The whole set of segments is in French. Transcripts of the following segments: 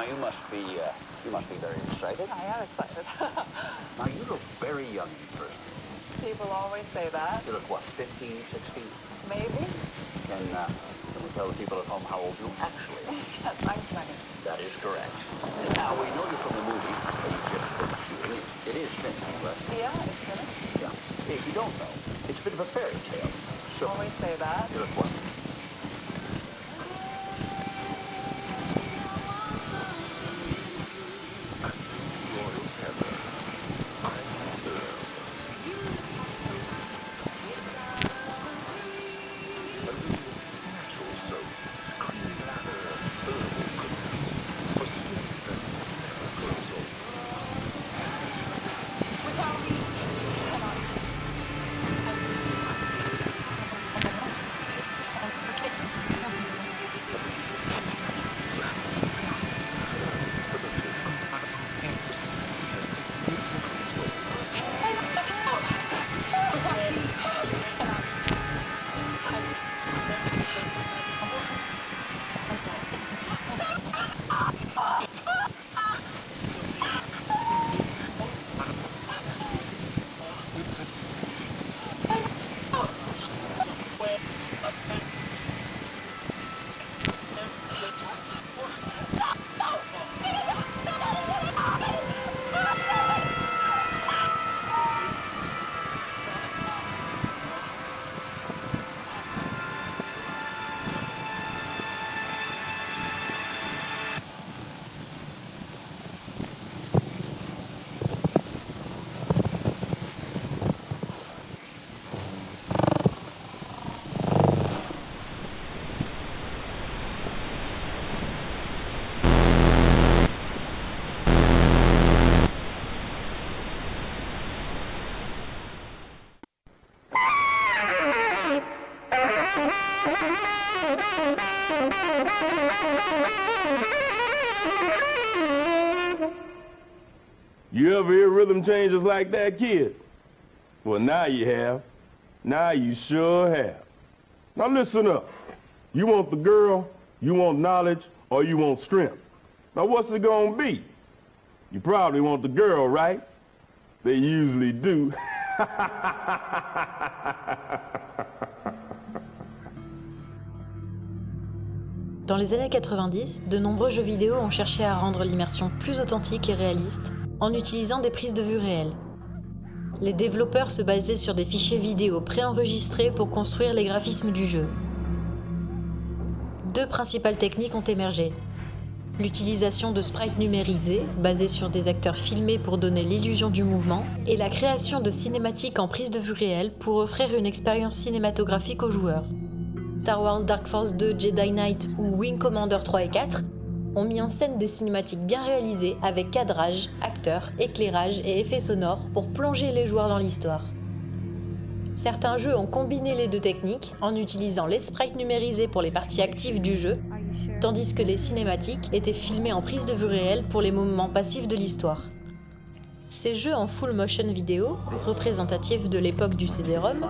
Now you must be very excited. I am excited. Now you look very young in person. People always say that. You look what, 15, 16? Maybe. Can we tell the people at home how old you actually are? Yes, I'm 20. That is correct. Now we know you from the movie that you just finished shooting. It is finished, right? Yeah, it's finished. Yeah. If you don't know, it's a bit of a fairy tale. So Always say that. you look what? You ever hear rhythm changes like that, kid? Well, now you have. Now you sure have. Now listen up. You want the girl, you want knowledge, or you want strength. Now what's it gonna be? You probably want the girl, right? They usually do. Dans les années 90, de nombreux jeux vidéo ont cherché à rendre l'immersion plus authentique et réaliste en utilisant des prises de vue réelles. Les développeurs se basaient sur des fichiers vidéo préenregistrés pour construire les graphismes du jeu. Deux principales techniques ont émergé. L'utilisation de sprites numérisés, basés sur des acteurs filmés pour donner l'illusion du mouvement, et la création de cinématiques en prise de vue réelle pour offrir une expérience cinématographique aux joueurs. Star Wars Dark Force 2, Jedi Knight ou Wing Commander 3 et 4 ont mis en scène des cinématiques bien réalisées avec cadrage, acteurs, éclairage et effets sonores pour plonger les joueurs dans l'histoire. Certains jeux ont combiné les deux techniques en utilisant les sprites numérisés pour les parties actives du jeu, tandis que les cinématiques étaient filmées en prise de vue réelle pour les moments passifs de l'histoire. Ces jeux en full motion vidéo, représentatifs de l'époque du CD-ROM,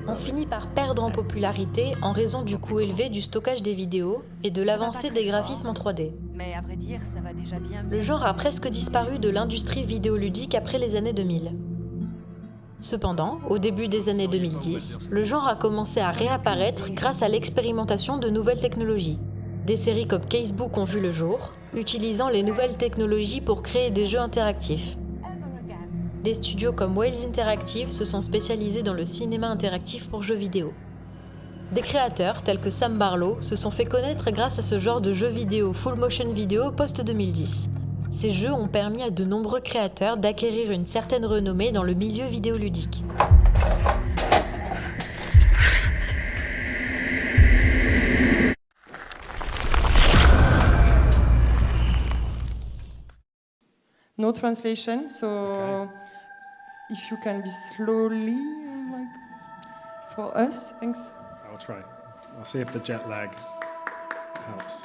ont fini par perdre en popularité en raison du coût élevé du stockage des vidéos et de l'avancée des graphismes en 3D. Mais à vrai dire, ça va déjà bien. Le genre a presque disparu de l'industrie vidéoludique après les années 2000. Cependant, au début des années 2010, le genre a commencé à réapparaître grâce à l'expérimentation de nouvelles technologies. Des séries comme Casebook ont vu le jour, utilisant les nouvelles technologies pour créer des jeux interactifs. Des studios comme Wales Interactive se sont spécialisés dans le cinéma interactif pour jeux vidéo. Des créateurs, tels que Sam Barlow, se sont fait connaître grâce à ce genre de jeux vidéo full motion vidéo post-2010. Ces jeux ont permis à de nombreux créateurs d'acquérir une certaine renommée dans le milieu vidéoludique. No translation, so okay. If you can be slowly, like, for us, thanks. I'll try. I'll see if the jet lag helps.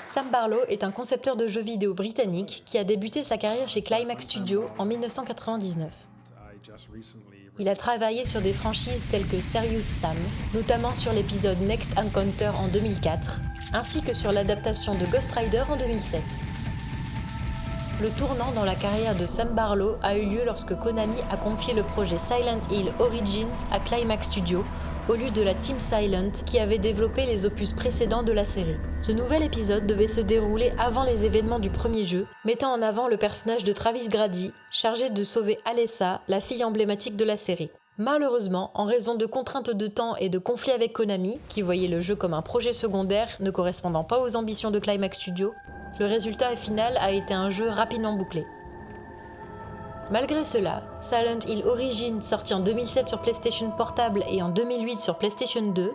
Sam Barlow est un concepteur de jeux vidéo britannique qui a débuté sa carrière chez Climax Studio en 1999. Il a travaillé sur des franchises telles que Serious Sam, notamment sur l'épisode Next Encounter en 2004, ainsi que sur l'adaptation de Ghost Rider en 2007. Le tournant dans la carrière de Sam Barlow a eu lieu lorsque Konami a confié le projet Silent Hill Origins à Climax Studios, au lieu de la Team Silent qui avait développé les opus précédents de la série. Ce nouvel épisode devait se dérouler avant les événements du premier jeu, mettant en avant le personnage de Travis Grady, chargé de sauver Alessa, la fille emblématique de la série. Malheureusement, en raison de contraintes de temps et de conflits avec Konami, qui voyait le jeu comme un projet secondaire ne correspondant pas aux ambitions de Climax Studios, le résultat final a été un jeu rapidement bouclé. Malgré cela, Silent Hill Origins, sorti en 2007 sur PlayStation Portable et en 2008 sur PlayStation 2,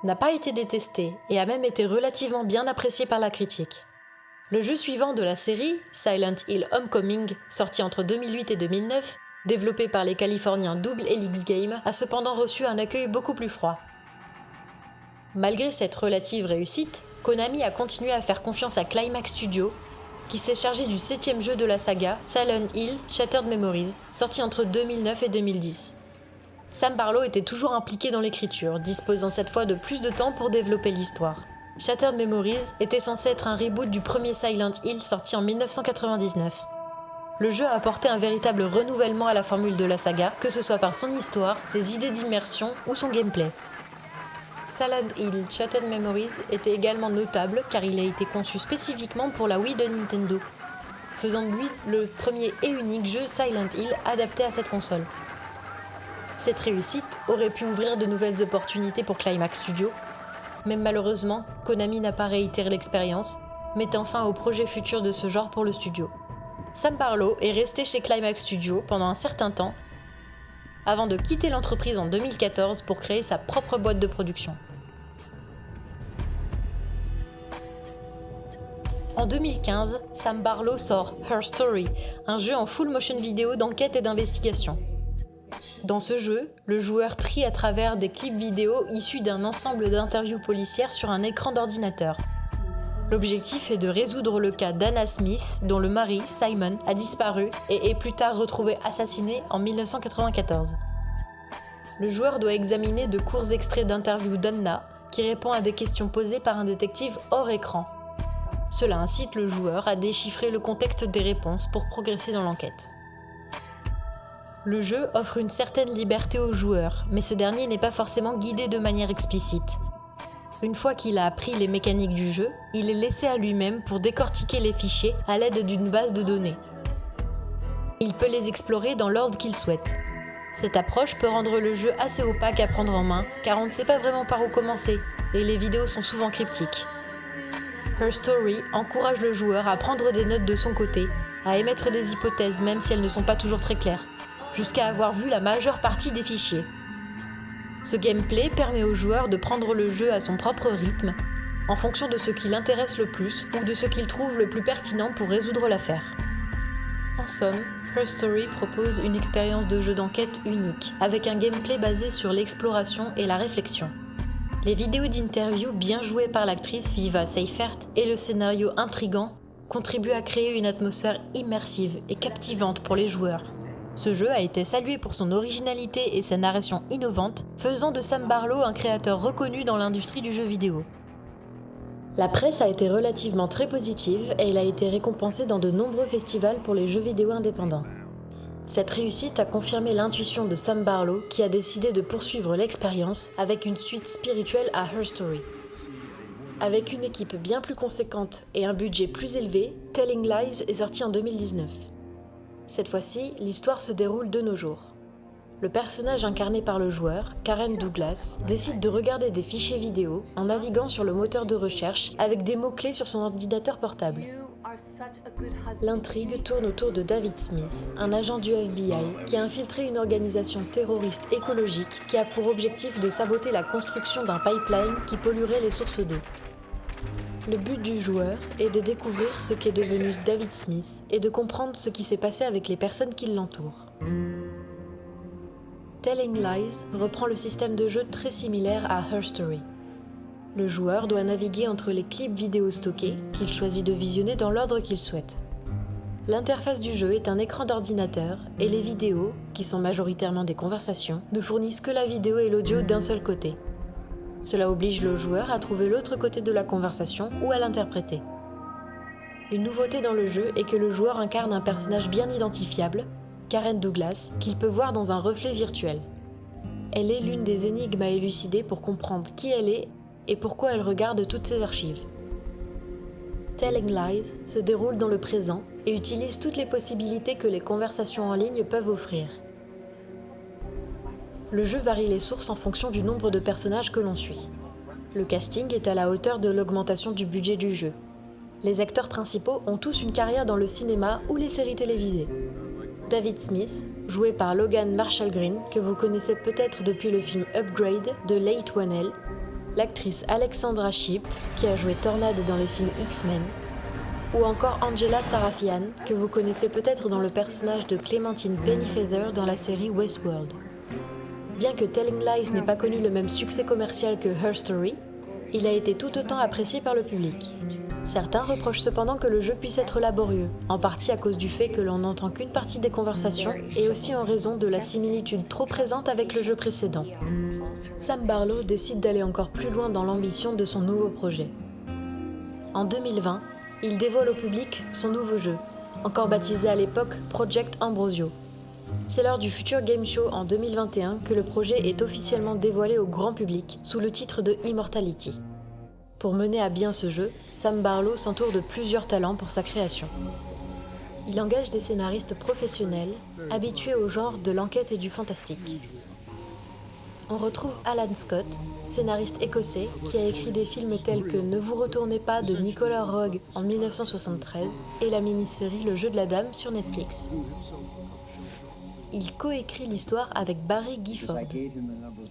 n'a pas été détesté et a même été relativement bien apprécié par la critique. Le jeu suivant de la série, Silent Hill Homecoming, sorti entre 2008 et 2009, développé par les Californiens Double Helix Games, a cependant reçu un accueil beaucoup plus froid. Malgré cette relative réussite, Konami a continué à faire confiance à Climax Studios, qui s'est chargé du 7e jeu de la saga, Silent Hill Shattered Memories, sorti entre 2009 et 2010. Sam Barlow était toujours impliqué dans l'écriture, disposant cette fois de plus de temps pour développer l'histoire. Shattered Memories était censé être un reboot du premier Silent Hill sorti en 1999. Le jeu a apporté un véritable renouvellement à la formule de la saga, que ce soit par son histoire, ses idées d'immersion ou son gameplay. Silent Hill Shattered Memories était également notable car il a été conçu spécifiquement pour la Wii de Nintendo, faisant de lui le premier et unique jeu Silent Hill adapté à cette console. Cette réussite aurait pu ouvrir de nouvelles opportunités pour Climax Studios, mais malheureusement, Konami n'a pas réitéré l'expérience, mettant fin au projet futur de ce genre pour le studio. Sam Barlow est resté chez Climax Studios pendant un certain temps, avant de quitter l'entreprise en 2014 pour créer sa propre boîte de production. En 2015, Sam Barlow sort Her Story, un jeu en full motion vidéo d'enquête et d'investigation. Dans ce jeu, le joueur trie à travers des clips vidéo issus d'un ensemble d'interviews policières sur un écran d'ordinateur. L'objectif est de résoudre le cas d'Anna Smith, dont le mari, Simon, a disparu et est plus tard retrouvé assassiné en 1994. Le joueur doit examiner de courts extraits d'interviews d'Anna, qui répond à des questions posées par un détective hors écran. Cela incite le joueur à déchiffrer le contexte des réponses pour progresser dans l'enquête. Le jeu offre une certaine liberté au joueur, mais ce dernier n'est pas forcément guidé de manière explicite. Une fois qu'il a appris les mécaniques du jeu, il est laissé à lui-même pour décortiquer les fichiers à l'aide d'une base de données. Il peut les explorer dans l'ordre qu'il souhaite. Cette approche peut rendre le jeu assez opaque à prendre en main, car on ne sait pas vraiment par où commencer, et les vidéos sont souvent cryptiques. Her Story encourage le joueur à prendre des notes de son côté, à émettre des hypothèses même si elles ne sont pas toujours très claires, jusqu'à avoir vu la majeure partie des fichiers. Ce gameplay permet au joueur de prendre le jeu à son propre rythme, en fonction de ce qui l'intéresse le plus ou de ce qu'il trouve le plus pertinent pour résoudre l'affaire. En somme, Her Story propose une expérience de jeu d'enquête unique, avec un gameplay basé sur l'exploration et la réflexion. Les vidéos d'interview bien jouées par l'actrice Viva Seifert et le scénario intrigant contribuent à créer une atmosphère immersive et captivante pour les joueurs. Ce jeu a été salué pour son originalité et sa narration innovante, faisant de Sam Barlow un créateur reconnu dans l'industrie du jeu vidéo. La presse a été relativement très positive et il a été récompensé dans de nombreux festivals pour les jeux vidéo indépendants. Cette réussite a confirmé l'intuition de Sam Barlow qui a décidé de poursuivre l'expérience avec une suite spirituelle à Her Story. Avec une équipe bien plus conséquente et un budget plus élevé, Telling Lies est sorti en 2019. Cette fois-ci, l'histoire se déroule de nos jours. Le personnage incarné par le joueur, Karen Douglas, décide de regarder des fichiers vidéo en naviguant sur le moteur de recherche avec des mots-clés sur son ordinateur portable. L'intrigue tourne autour de David Smith, un agent du FBI qui a infiltré une organisation terroriste écologique qui a pour objectif de saboter la construction d'un pipeline qui polluerait les sources d'eau. Le but du joueur est de découvrir ce qu'est devenu David Smith et de comprendre ce qui s'est passé avec les personnes qui l'entourent. Telling Lies reprend le système de jeu très similaire à Her Story. Le joueur doit naviguer entre les clips vidéo stockés qu'il choisit de visionner dans l'ordre qu'il souhaite. L'interface du jeu est un écran d'ordinateur et les vidéos, qui sont majoritairement des conversations, ne fournissent que la vidéo et l'audio d'un seul côté. Cela oblige le joueur à trouver l'autre côté de la conversation ou à l'interpréter. Une nouveauté dans le jeu est que le joueur incarne un personnage bien identifiable, Karen Douglas, qu'il peut voir dans un reflet virtuel. Elle est l'une des énigmes à élucider pour comprendre qui elle est et pourquoi elle regarde toutes ses archives. Telling Lies se déroule dans le présent et utilise toutes les possibilités que les conversations en ligne peuvent offrir. Le jeu varie les sources en fonction du nombre de personnages que l'on suit. Le casting est à la hauteur de l'augmentation du budget du jeu. Les acteurs principaux ont tous une carrière dans le cinéma ou les séries télévisées. David Smith, joué par Logan Marshall Green, que vous connaissez peut-être depuis le film Upgrade de Leigh Whannell, l'actrice Alexandra Shipp, qui a joué Tornade dans les films X-Men, ou encore Angela Sarafian, que vous connaissez peut-être dans le personnage de Clémentine Pennyfeather dans la série Westworld. Bien que Telling Lies n'ait pas connu le même succès commercial que Her Story, il a été tout autant apprécié par le public. Certains reprochent cependant que le jeu puisse être laborieux, en partie à cause du fait que l'on n'entend qu'une partie des conversations et aussi en raison de la similitude trop présente avec le jeu précédent. Sam Barlow décide d'aller encore plus loin dans l'ambition de son nouveau projet. En 2020, il dévoile au public son nouveau jeu, encore baptisé à l'époque Project Ambrosio. C'est lors du Future Game Show en 2021 que le projet est officiellement dévoilé au grand public sous le titre de Immortality. Pour mener à bien ce jeu, Sam Barlow s'entoure de plusieurs talents pour sa création. Il engage des scénaristes professionnels, habitués au genre de l'enquête et du fantastique. On retrouve Alan Scott, scénariste écossais, qui a écrit des films tels que Ne vous retournez pas de Nicolas Roeg en 1973 et la mini-série Le jeu de la dame sur Netflix. Il coécrit l'histoire avec Barry Gifford,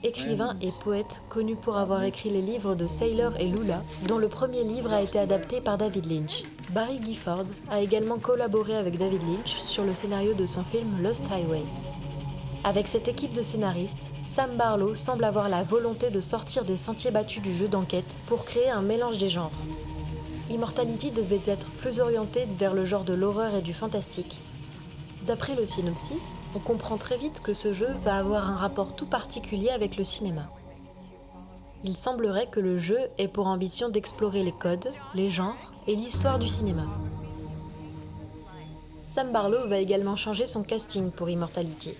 écrivain et poète connu pour avoir écrit les livres de Sailor et Lula, dont le premier livre a été adapté par David Lynch. Barry Gifford a également collaboré avec David Lynch sur le scénario de son film Lost Highway. Avec cette équipe de scénaristes, Sam Barlow semble avoir la volonté de sortir des sentiers battus du jeu d'enquête pour créer un mélange des genres. Immortality devait être plus orienté vers le genre de l'horreur et du fantastique. D'après le synopsis, on comprend très vite que ce jeu va avoir un rapport tout particulier avec le cinéma. Il semblerait que le jeu ait pour ambition d'explorer les codes, les genres et l'histoire du cinéma. Sam Barlow va également changer son casting pour Immortality.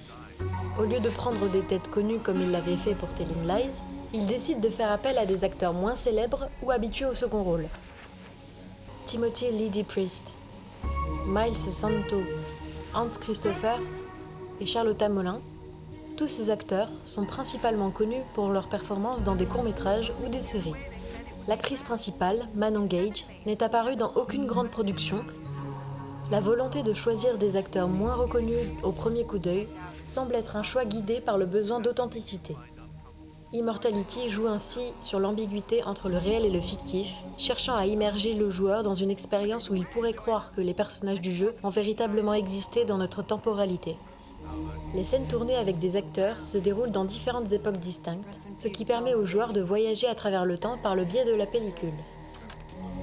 Au lieu de prendre des têtes connues comme il l'avait fait pour Telling Lies, il décide de faire appel à des acteurs moins célèbres ou habitués au second rôle. Timothy Lee Priest, Miles Santo, Hans Christopher et Charlotta Molin, tous ces acteurs sont principalement connus pour leurs performances dans des courts-métrages ou des séries. L'actrice principale, Manon Gage, n'est apparue dans aucune grande production. La volonté de choisir des acteurs moins reconnus au premier coup d'œil semble être un choix guidé par le besoin d'authenticité. Immortality joue ainsi sur l'ambiguïté entre le réel et le fictif, cherchant à immerger le joueur dans une expérience où il pourrait croire que les personnages du jeu ont véritablement existé dans notre temporalité. Les scènes tournées avec des acteurs se déroulent dans différentes époques distinctes, ce qui permet aux joueurs de voyager à travers le temps par le biais de la pellicule.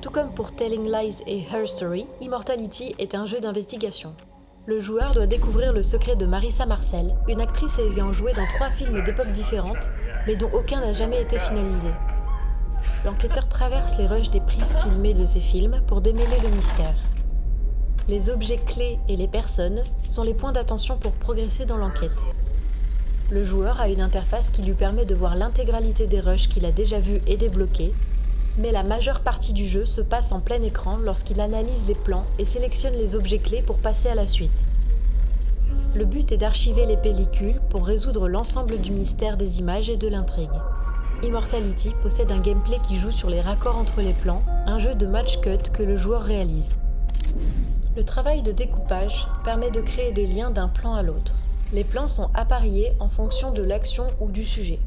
Tout comme pour Telling Lies et Her Story, Immortality est un jeu d'investigation. Le joueur doit découvrir le secret de Marissa Marcel, une actrice ayant joué dans 3 films d'époques différentes, mais dont aucun n'a jamais été finalisé. L'enquêteur traverse les rushs des prises filmées de ces films pour démêler le mystère. Les objets clés et les personnes sont les points d'attention pour progresser dans l'enquête. Le joueur a une interface qui lui permet de voir l'intégralité des rushs qu'il a déjà vus et débloqués, mais la majeure partie du jeu se passe en plein écran lorsqu'il analyse les plans et sélectionne les objets clés pour passer à la suite. Le but est d'archiver les pellicules pour résoudre l'ensemble du mystère des images et de l'intrigue. Immortality possède un gameplay qui joue sur les raccords entre les plans, un jeu de match cut que le joueur réalise. Le travail de découpage permet de créer des liens d'un plan à l'autre. Les plans sont appariés en fonction de l'action ou du sujet.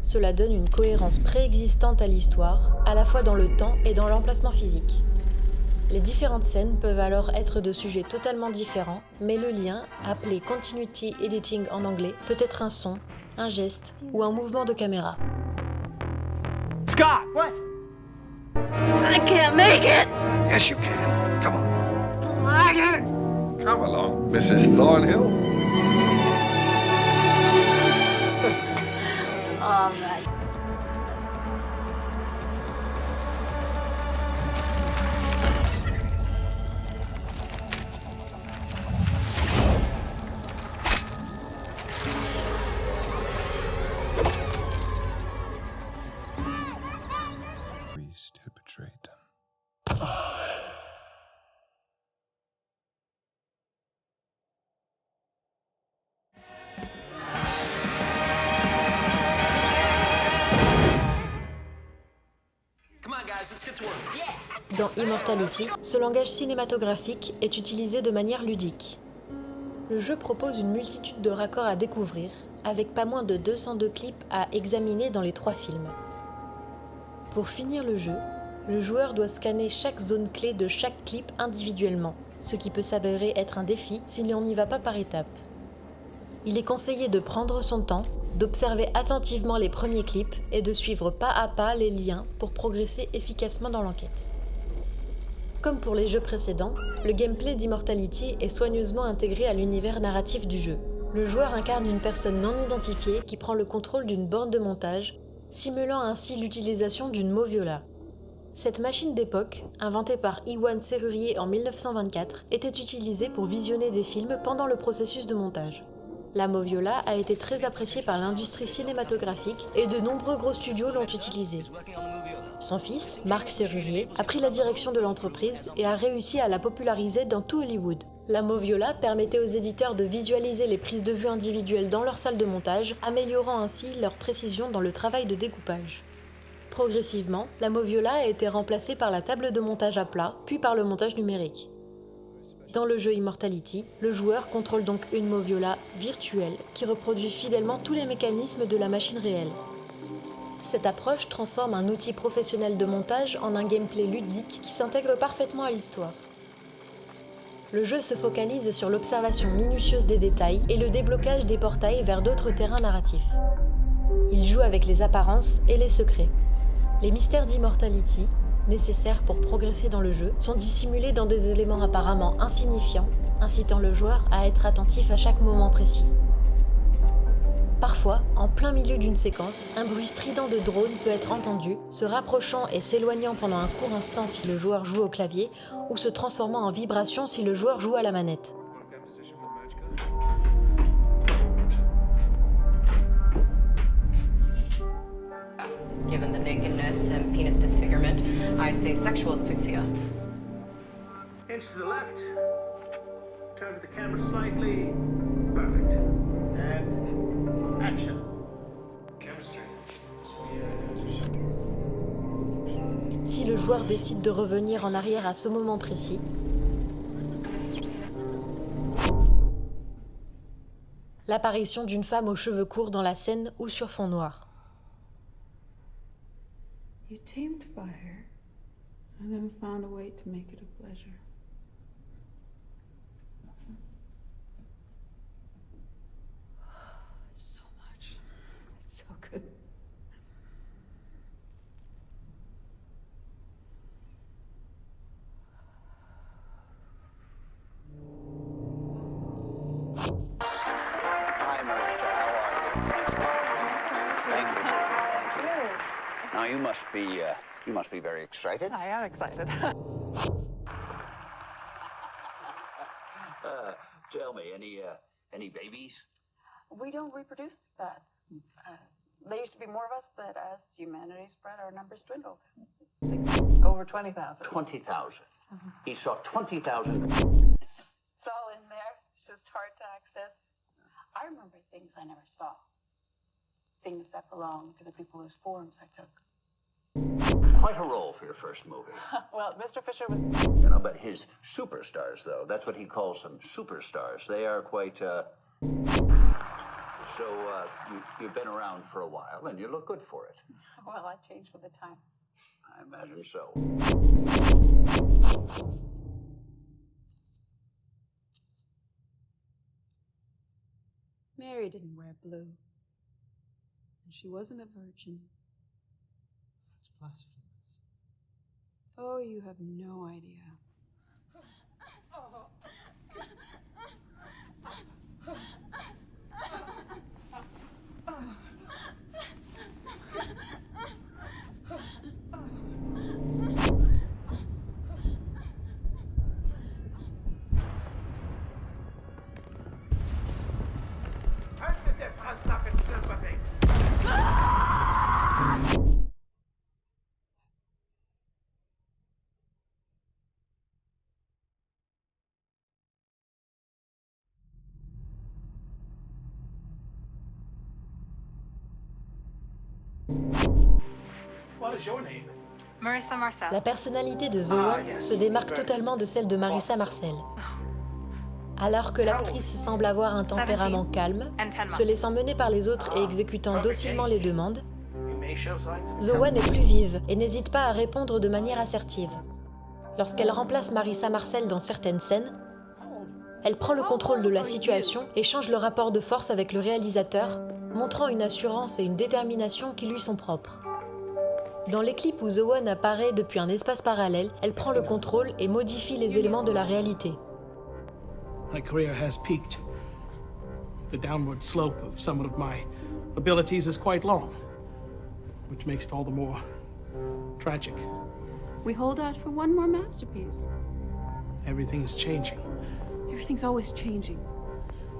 Cela donne une cohérence préexistante à l'histoire, à la fois dans le temps et dans l'emplacement physique. Les différentes scènes peuvent alors être de sujets totalement différents, mais le lien, appelé Continuity Editing en anglais, peut être un son, un geste ou un mouvement de caméra. Scott! What? I can't make it! Yes, you can. Come on. Liar! Come along, Mrs. Thornhill. Oh, man. Priest who betrayed them. Dans Immortality, ce langage cinématographique est utilisé de manière ludique. Le jeu propose une multitude de raccords à découvrir, avec pas moins de 202 clips à examiner dans les 3 films. Pour finir le jeu, le joueur doit scanner chaque zone clé de chaque clip individuellement, ce qui peut s'avérer être un défi si l'on n'y va pas par étapes. Il est conseillé de prendre son temps, d'observer attentivement les premiers clips et de suivre pas à pas les liens pour progresser efficacement dans l'enquête. Comme pour les jeux précédents, le gameplay d'Immortality est soigneusement intégré à l'univers narratif du jeu. Le joueur incarne une personne non identifiée qui prend le contrôle d'une borne de montage, simulant ainsi l'utilisation d'une moviola. Cette machine d'époque, inventée par Iwan Serrurier en 1924, était utilisée pour visionner des films pendant le processus de montage. La moviola a été très appréciée par l'industrie cinématographique et de nombreux gros studios l'ont utilisée. Son fils, Marc Serrurier, a pris la direction de l'entreprise et a réussi à la populariser dans tout Hollywood. La moviola permettait aux éditeurs de visualiser les prises de vue individuelles dans leur salle de montage, améliorant ainsi leur précision dans le travail de découpage. Progressivement, la moviola a été remplacée par la table de montage à plat, puis par le montage numérique. Dans le jeu Immortality, le joueur contrôle donc une moviola virtuelle qui reproduit fidèlement tous les mécanismes de la machine réelle. Cette approche transforme un outil professionnel de montage en un gameplay ludique qui s'intègre parfaitement à l'histoire. Le jeu se focalise sur l'observation minutieuse des détails et le déblocage des portails vers d'autres terrains narratifs. Il joue avec les apparences et les secrets. Les mystères d'Immortality, nécessaires pour progresser dans le jeu, sont dissimulés dans des éléments apparemment insignifiants, incitant le joueur à être attentif à chaque moment précis. Parfois, en plein milieu d'une séquence, un bruit strident de drone peut être entendu, se rapprochant et s'éloignant pendant un court instant si le joueur joue au clavier, ou se transformant en vibration si le joueur joue à la manette. Given the nakedness and penis disfigurement, I say sexual asphyxia. Inch to the left. Turn to the camera slightly. Perfect. And action. Chemistry. Si le joueur décide de revenir en arrière à ce moment précis, l'apparition d'une femme aux cheveux courts dans la scène ou sur fond noir. You tamed fire and then found a way to make it a pleasure. So much. It's so good. Hi, Marissa. How are you? Thank you. Now you must be very excited. I am excited. Tell me, any babies? We don't reproduce that. There used to be more of us, but as humanity spread, our numbers dwindled. Over 20,000. 20,000. He saw 20,000. It's all in there. It's just hard to access. I remember things I never saw. Things that belong to the people whose forms I took. Quite a role for your first movie. Well, Mr. Fisher was... You know, but his superstars, though, that's what he calls them, superstars. They are quite, So, you've been around for a while, and you look good for it. Well, I changed with the times. I imagine so. Mary didn't wear blue. And she wasn't a virgin. That's blasphemous. Oh, you have no idea. What is your name? Marissa Marcel. La personnalité de Zowan se démarque totalement de celle de Marissa Marcel. Alors que l'actrice semble avoir un tempérament calme, se laissant mener par les autres et exécutant docilement les demandes, Zowan est plus vive et n'hésite pas à répondre de manière assertive. Lorsqu'elle remplace Marissa Marcel dans certaines scènes, elle prend le contrôle de la situation et change le rapport de force avec le réalisateur, montrant une assurance et une détermination qui lui sont propres. Dans les clips où Zowan apparaît depuis un espace parallèle, elle prend le contrôle et modifie les éléments de la réalité. My career has peaked. The downward slope of some of my abilities is quite long, which makes it all the more tragic. We hold out for one more masterpiece. Everything's changing. Everything's always changing.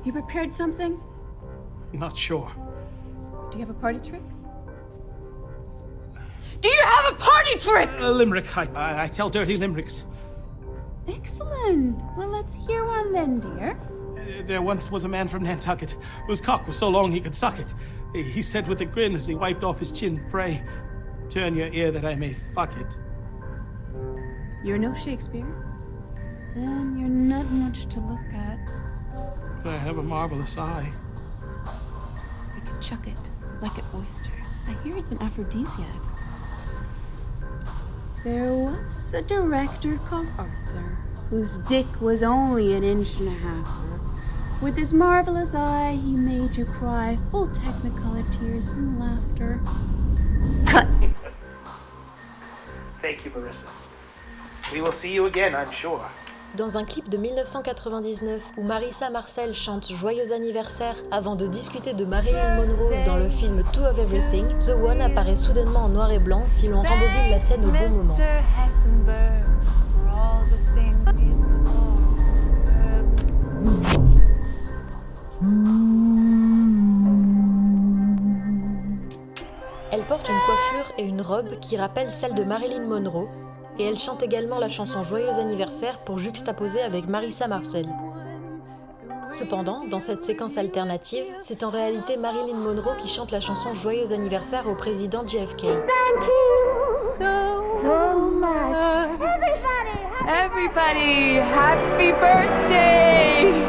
You prepared something? I'm not sure. Do you have a party trick? Do you have a party trick? A limerick. I tell dirty limericks. Excellent. Well, let's hear one then, dear. There once was a man from Nantucket whose cock was so long he could suck it. He said with a grin as he wiped off his chin, "Pray, turn your ear that I may fuck it." You're no Shakespeare. And you're not much to look at. I have a marvelous eye. We could chuck it like an oyster. I hear it's an aphrodisiac. There was a director called Arthur, whose dick was only 1.5 inches. With his marvelous eye, he made you cry, full technicolor tears and laughter. Cut! Thank you, Marissa. We will see you again, I'm sure. Dans un clip de 1999 où Marissa Marcel chante « Joyeux anniversaire » avant de discuter de Marilyn Monroe dans le film Two of Everything, Zowan apparaît soudainement en noir et blanc si l'on rembobine la scène au bon moment. Elle porte une coiffure et une robe qui rappellent celle de Marilyn Monroe, et elle chante également la chanson Joyeux anniversaire pour juxtaposer avec Marissa Marcel. Cependant, dans cette séquence alternative, c'est en réalité Marilyn Monroe qui chante la chanson Joyeux anniversaire au président JFK. Thank you so much. Everybody, happy birthday!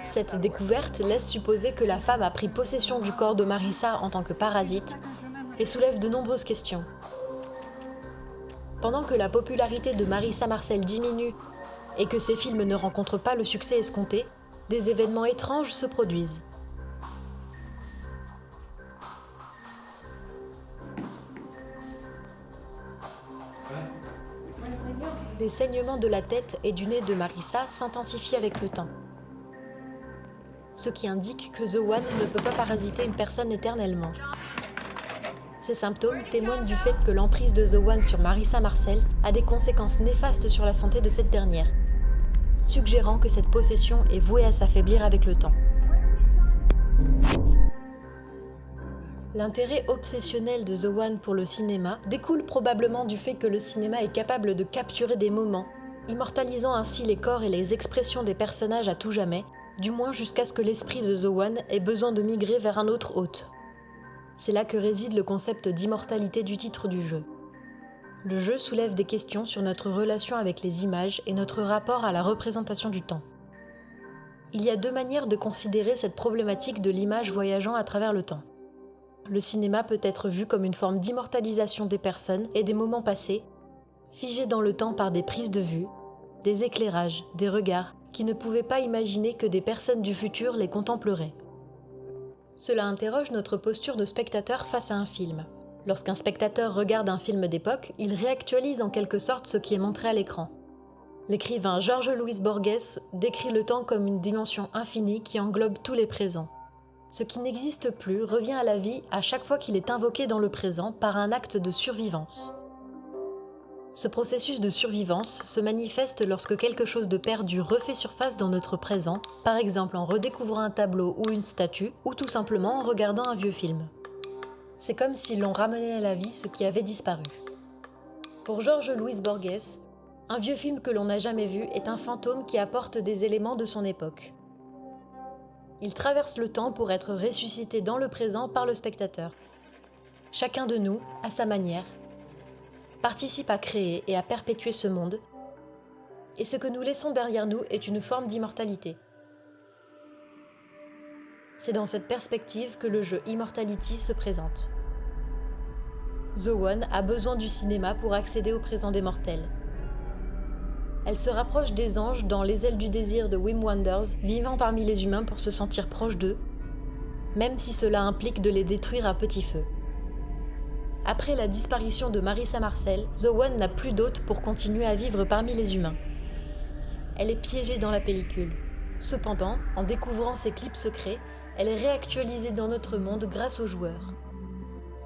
Cette découverte laisse supposer que la femme a pris possession du corps de Marissa en tant que parasite et soulève de nombreuses questions. Pendant que la popularité de Marissa Marcel diminue et que ses films ne rencontrent pas le succès escompté, des événements étranges se produisent. Des saignements de la tête et du nez de Marissa s'intensifient avec le temps, ce qui indique que Zowan ne peut pas parasiter une personne éternellement. Ces symptômes témoignent du fait que l'emprise de Zowan sur Marissa Marcel a des conséquences néfastes sur la santé de cette dernière, suggérant que cette possession est vouée à s'affaiblir avec le temps. L'intérêt obsessionnel de Zowan pour le cinéma découle probablement du fait que le cinéma est capable de capturer des moments, immortalisant ainsi les corps et les expressions des personnages à tout jamais, du moins jusqu'à ce que l'esprit de Zowan ait besoin de migrer vers un autre hôte. C'est là que réside le concept d'immortalité du titre du jeu. Le jeu soulève des questions sur notre relation avec les images et notre rapport à la représentation du temps. Il y a deux manières de considérer cette problématique de l'image voyageant à travers le temps. Le cinéma peut être vu comme une forme d'immortalisation des personnes et des moments passés, figés dans le temps par des prises de vue, des éclairages, des regards, qui ne pouvaient pas imaginer que des personnes du futur les contempleraient. Cela interroge notre posture de spectateur face à un film. Lorsqu'un spectateur regarde un film d'époque, il réactualise en quelque sorte ce qui est montré à l'écran. L'écrivain Jorge Luis Borges décrit le temps comme une dimension infinie qui englobe tous les présents. Ce qui n'existe plus revient à la vie à chaque fois qu'il est invoqué dans le présent par un acte de survivance. Ce processus de survivance se manifeste lorsque quelque chose de perdu refait surface dans notre présent, par exemple en redécouvrant un tableau ou une statue, ou tout simplement en regardant un vieux film. C'est comme si l'on ramenait à la vie ce qui avait disparu. Pour Jorge Luis Borges, Un vieux film que l'on n'a jamais vu est un fantôme qui apporte des éléments de son époque. Il traverse le temps pour être ressuscité dans le présent par le spectateur. Chacun de nous, à sa manière, participe à créer et à perpétuer ce monde, et ce que nous laissons derrière nous est une forme d'immortalité. C'est dans cette perspective que le jeu Immortality se présente. The One a besoin du cinéma pour accéder au présent des mortels. Elle se rapproche des anges dans Les ailes du désir de Wim Wenders, vivant parmi les humains pour se sentir proche d'eux, même si cela implique de les détruire à petit feu. Après la disparition de Marissa Marcel, The One n'a plus d'hôte pour continuer à vivre parmi les humains. Elle est piégée dans la pellicule. Cependant, en découvrant ses clips secrets, elle est réactualisée dans notre monde grâce au joueur.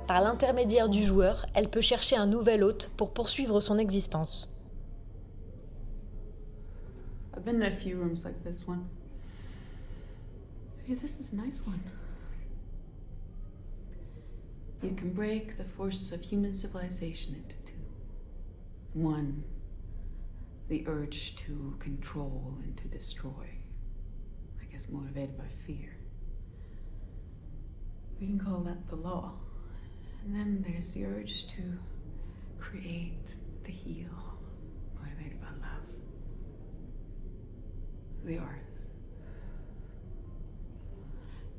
Par l'intermédiaire du joueur, elle peut chercher un nouvel hôte pour poursuivre son existence. I've been in a few rooms like this one. Hey, this is a nice one. You can break the forces of human civilization into two. One, the urge to control and to destroy. I guess motivated by fear. We can call that the law. And then there's the urge to create, to heal, motivated by love. The artist.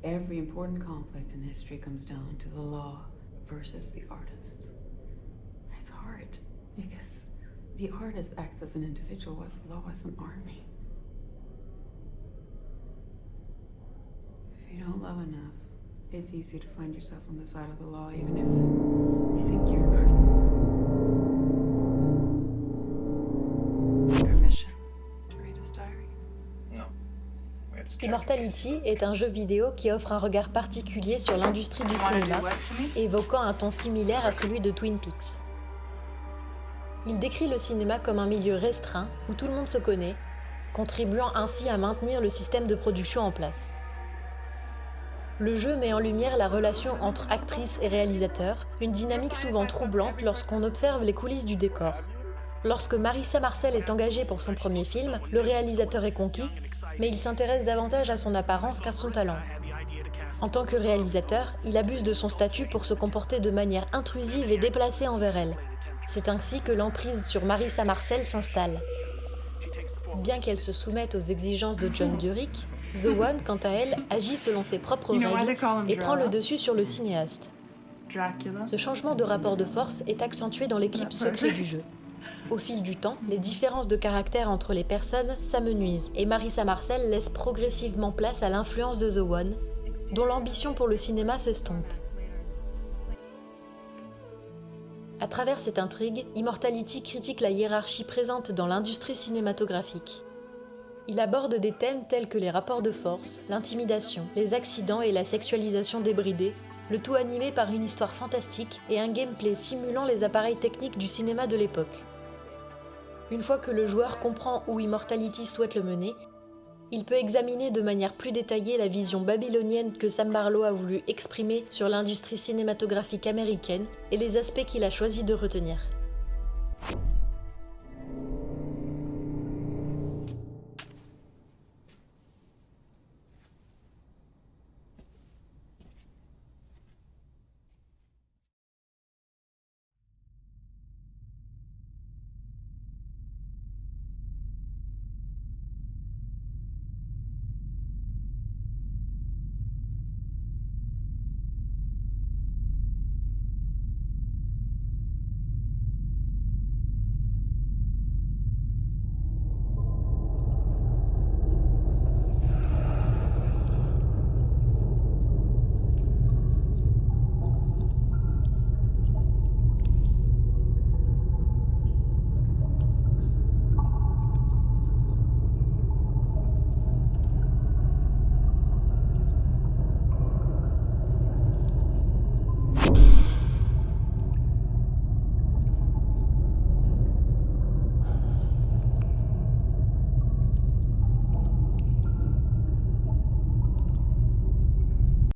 Every important conflict in history comes down to the law versus the artist. It's hard because the artist acts as an individual, as the law as an army. If you don't love enough, it's easy to find yourself on the side of the law, even if you think you're an artist. Permission to read his diary? No. Immortality est un jeu vidéo qui offre un regard particulier sur l'industrie du cinéma, évoquant un ton similaire à celui de Twin Peaks. Il décrit le cinéma comme un milieu restreint où tout le monde se connaît, contribuant ainsi à maintenir le système de production en place. Le jeu met en lumière la relation entre actrice et réalisateur, une dynamique souvent troublante lorsqu'on observe les coulisses du décor. Lorsque Marissa Marcel est engagée pour son premier film, le réalisateur est conquis, mais il s'intéresse davantage à son apparence qu'à son talent. En tant que réalisateur, il abuse de son statut pour se comporter de manière intrusive et déplacée envers elle. C'est ainsi que l'emprise sur Marissa Marcel s'installe. Bien qu'elle se soumette aux exigences de John Durick, The One, quant à elle, agit selon ses propres règles et prend le dessus sur le cinéaste. Ce changement de rapport de force est accentué dans les clips secrets du jeu. Au fil du temps, les différences de caractère entre les personnes s'amenuisent et Marissa Marcel laisse progressivement place à l'influence de The One, dont l'ambition pour le cinéma s'estompe. À travers cette intrigue, Immortality critique la hiérarchie présente dans l'industrie cinématographique. Il aborde des thèmes tels que les rapports de force, l'intimidation, les accidents et la sexualisation débridée, le tout animé par une histoire fantastique et un gameplay simulant les appareils techniques du cinéma de l'époque. Une fois que le joueur comprend où Immortality souhaite le mener, il peut examiner de manière plus détaillée la vision babylonienne que Sam Barlow a voulu exprimer sur l'industrie cinématographique américaine et les aspects qu'il a choisi de retenir.